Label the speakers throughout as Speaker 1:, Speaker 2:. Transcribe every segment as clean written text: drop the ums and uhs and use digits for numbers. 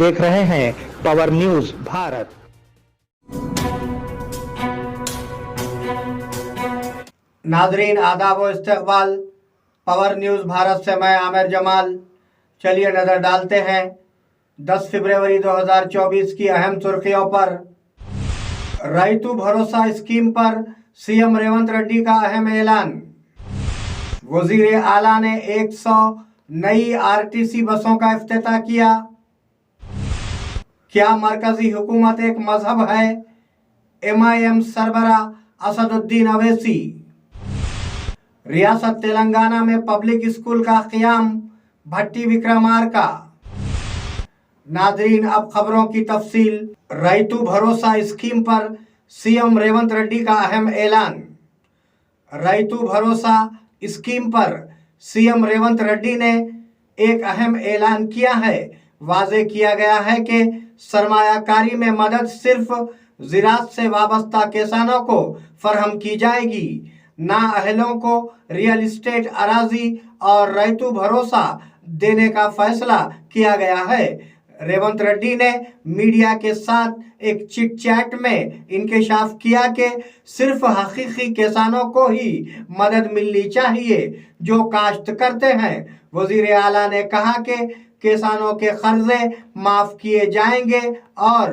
Speaker 1: देख रहे हैं पावर न्यूज भारत।
Speaker 2: नाजरीन आदाब व इस्तकबाल। पावर न्यूज़ भारत से मैं आमिर जमाल। चलिए नज़र डालते हैं 10 फरवरी 2024 की अहम सुर्खियों पर। रैतु भरोसा स्कीम पर सीएम रेवंत रेड्डी का अहम ऐलान। वजीर आला ने 100 नई आरटीसी बसों का इफ्तिताह किया। क्या मरकजी हुकूमत एक मजहब है? एमआईएम सरबरा असदुद्दीन अवैसी। रियासत तेलंगाना में पब्लिक स्कूल का क़याम, भट्टी विक्रमार्का। नाजरीन अब खबरों की तफसील। रैतु भरोसा स्कीम पर सीएम रेवंत रेड्डी का अहम ऐलान। रैतु भरोसा स्कीम पर सीएम रेवंत रेड्डी ने एक अहम ऐलान किया है। वाज़ेह किया गया है कि सरमायाकारी में मदद सिर्फ ज़राअत से वाबस्ता किसानों को फराहम की जाएगी। नाअहलों को रियल इस्टेट अराजी और रैतु भरोसा देने का फैसला किया गया है। रेवंत रेड्डी ने मीडिया के साथ एक चिट चैट में इंकशाफ किया कि सिर्फ हकीकी किसानों को ही मदद मिलनी चाहिए जो काश्त करते हैं। वजीर आला ने कहा कि किसानों के कर्जे माफ किए जाएंगे और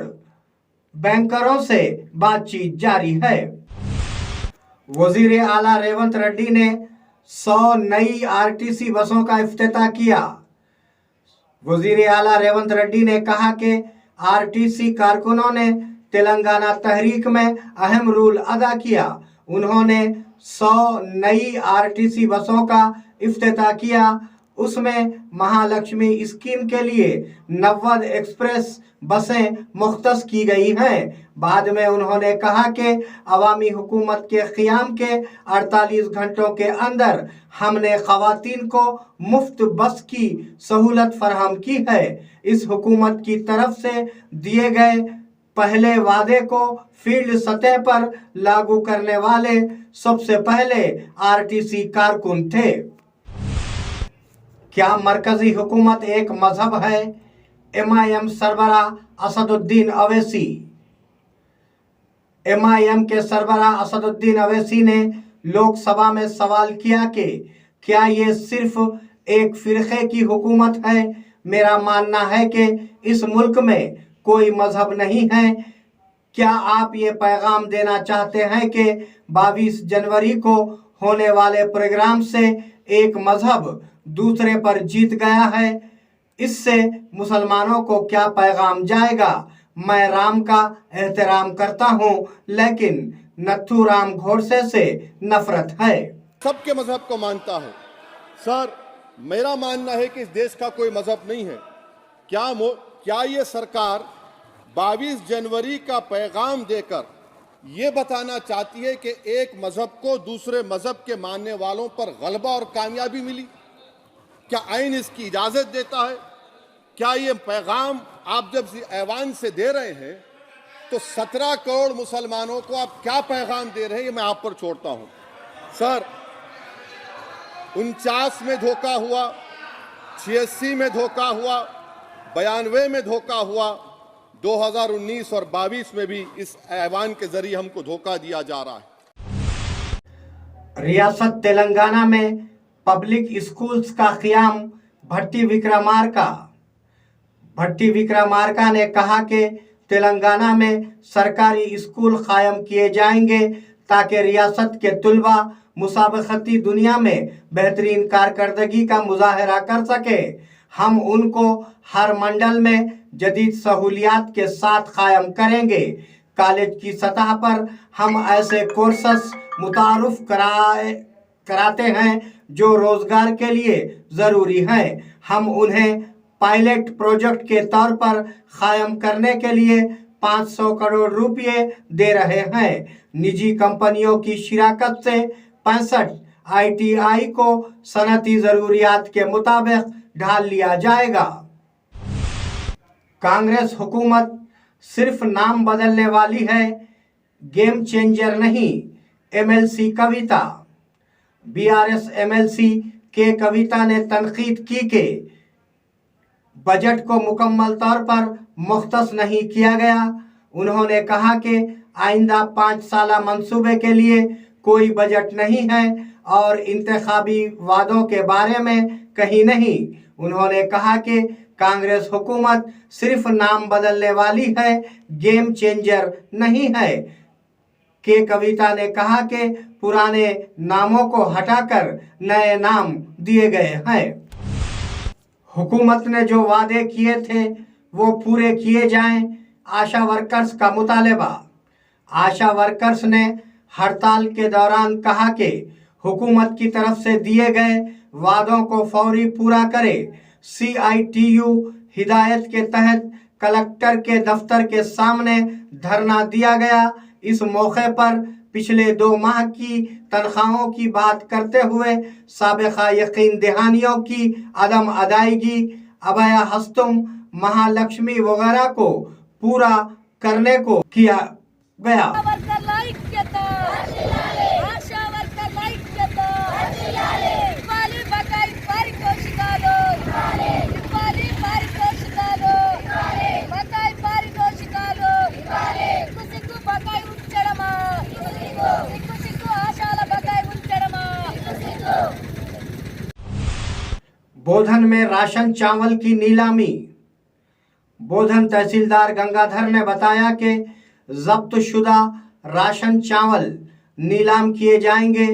Speaker 2: बैंकरों से बातचीत जारी है। वजीर आला रेवंत रेड्डी ने 100 नई आरटीसी बसों का इफ्तिताह किया। वजीर आला रेवंत रेड्डी ने कहा कि आरटीसी कारकुनों ने तेलंगाना तहरीक में अहम रोल अदा किया। उन्होंने 100 नई आरटीसी बसों का इफ्तिताह किया। उसमें महालक्ष्मी स्कीम के लिए 90 एक्सप्रेस बसें मुख्तस की गई हैं। बाद में उन्होंने कहा कि अवामी हुकूमत के क़याम के 48 घंटों के अंदर हमने ख़वातीन को मुफ्त बस की सहूलत फराहम की है। इस हुकूमत की तरफ से दिए गए पहले वादे को फील्ड सतह पर लागू करने वाले सबसे पहले आरटीसी कारकुन थे। क्या मरकजी हुकूमत एक मजहब है? एमआईएम सरबरा असदुद्दीन अवैसी। एमआईएम के सरबरा असदुद्दीन अवैसी ने लोकसभा में सवाल किया कि क्या ये सिर्फ एक फिरके की हुकूमत है? मेरा मानना है कि इस मुल्क में कोई मजहब नहीं है। क्या आप ये पैगाम देना चाहते हैं कि 22 जनवरी को होने वाले प्रोग्राम से एक मजहब दूसरे पर जीत गया है? इससे मुसलमानों को क्या पैगाम जाएगा? मैं राम का एहतराम करता हूं, लेकिन नथु राम गोडसे से नफरत है।
Speaker 3: सबके मजहब को मानता हूं। सर, मेरा मानना है कि इस देश का कोई मजहब नहीं है। क्या ये सरकार 22 जनवरी का पैगाम देकर ये बताना चाहती है कि एक मजहब को दूसरे मजहब के मानने वालों पर गलबा और कामयाबी मिली? क्या आइन इसकी इजाजत देता है? क्या ये पैगाम आप जब ऐवान से दे रहे हैं तो 17 करोड़ मुसलमानों को आप क्या पैगाम दे रहे हैं, ये मैं आप पर छोड़ता हूं। सर, 49 में धोखा हुआ, 86 में धोखा हुआ, 92 में धोखा हुआ, 2019 और 22 में भी इस ऐवान के जरिए हमको धोखा दिया जा रहा है।
Speaker 2: रियासत तेलंगाना में पब्लिक स्कूल्स का क़याम, भट्टी विक्रमार्का। भट्टी विक्रमार्का ने कहा कि तेलंगाना में सरकारी स्कूल कायम किए जाएंगे ताकि रियासत के तुलबा मुसाबकती दुनिया में बेहतरीन कारकर्दगी का मुजाहरा कर सके। हम उनको हर मंडल में जदीद सहूलियात के साथ कायम करेंगे। कॉलेज की सतह पर हम ऐसे कोर्सेस मुतारुफ कराते हैं जो रोजगार के लिए ज़रूरी हैं। हम उन्हें पायलट प्रोजेक्ट के तौर पर कायम करने के लिए 500 करोड़ रुपए दे रहे हैं। निजी कंपनियों की शिराकत से 65 आईटीआई को सनती ज़रूरियात के मुताबिक ढाल लिया जाएगा। कांग्रेस हुकूमत सिर्फ नाम बदलने वाली है, गेम चेंजर नहीं। एमएलसी कविता। बीआरएस एमएलसी के कविता ने तनकीद की कि बजट को मुकम्मल तौर पर मुख्तस नहीं किया गया। उन्होंने कहा कि आइंदा 5 साला मंसूबे के लिए कोई बजट नहीं है और इंतखाबी वादों के बारे में कहीं नहीं। उन्होंने कहा कि कांग्रेस हुकूमत सिर्फ नाम बदलने वाली है, गेम चेंजर नहीं है। के कविता ने कहा कि पुराने नामों को हटाकर नए नाम दिए गए हैं। हुकूमत ने जो वादे किए थे वो पूरे किए जाएं, आशा वर्कर्स का मुतालबा। आशा वर्कर्स ने हड़ताल के दौरान कहा कि हुकूमत की तरफ से दिए गए वादों को फौरी पूरा करे। CITU हिदायत के तहत कलेक्टर के दफ्तर के सामने धरना दिया गया। इस मौके पर पिछले 2 माह की तनख्वाहों की बात करते हुए साबिका यकीन दहानियों की अदम अदायगी, अभया हस्तम, महालक्ष्मी वगैरह को पूरा करने को किया गया। बोधन में राशन चावल की नीलामी। बोधन तहसीलदार गंगाधर ने बताया कि जब्तशुदा राशन चावल नीलाम किए जाएंगे।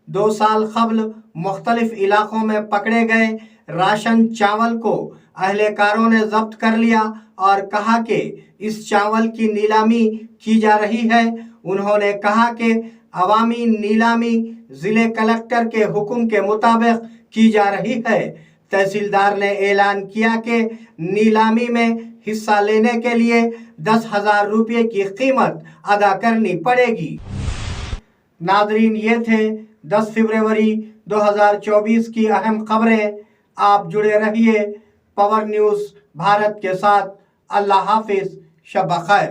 Speaker 2: 2 साल कबल मुख्तलिफ इलाकों में पकड़े गए राशन चावल को अहलकारों ने जब्त कर लिया और कहा कि इस चावल की नीलामी की जा रही है। उन्होंने कहा कि अवामी नीलामी जिले कलेक्टर के हुक्म के मुताबिक की जा रही है। तहसीलदार ने ऐलान किया कि नीलामी में हिस्सा लेने के लिए 10,000 रुपये की कीमत अदा करनी पड़ेगी। नादरीन, ये थे 10 फरवरी 2024 की अहम खबरें। आप जुड़े रहिए पावर न्यूज़ भारत के साथ। अल्लाह हाफिज, शब खैर।